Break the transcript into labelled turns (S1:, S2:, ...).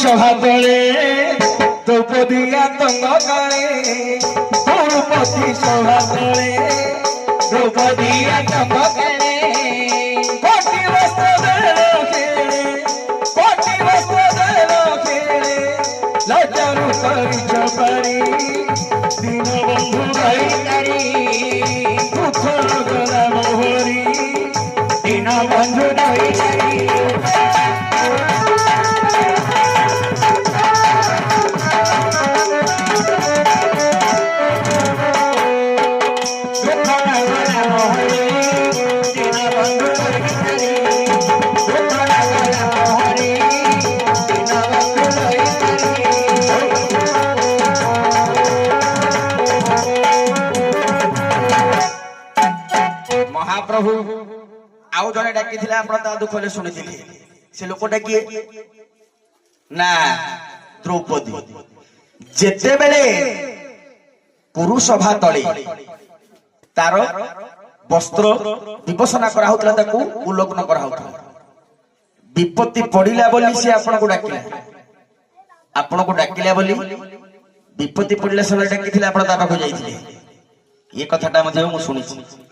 S1: सभा तले द्रौपदी आतंक काले द्रौपदी सभा तले द्रौपदी आतंक काले कोटि वस्त्र देलो खेले कोटि वस्त्र देलो खेले लजारू करी चपारी दीन बंधु भाई तारी दुखर गला मोहरी दीन बंधु भाई तारी महाप्रभु आउ जने डाकी थिला आपण ता दुखले सुनिथिले से लोकटा किए ना द्रौपदी जेते बेले पुरुष सभा तळे तार वस्त्र विभूषण करा होतला ताकू उल्लग्न करा होतला विपत्ति पड़िला बोली से आपण को डाकिला बोली विपत्ति पड़िला समय डाकी थिला आपण ता पाखो जाईथिले ये कथाटा मध्ये मु सुनिछि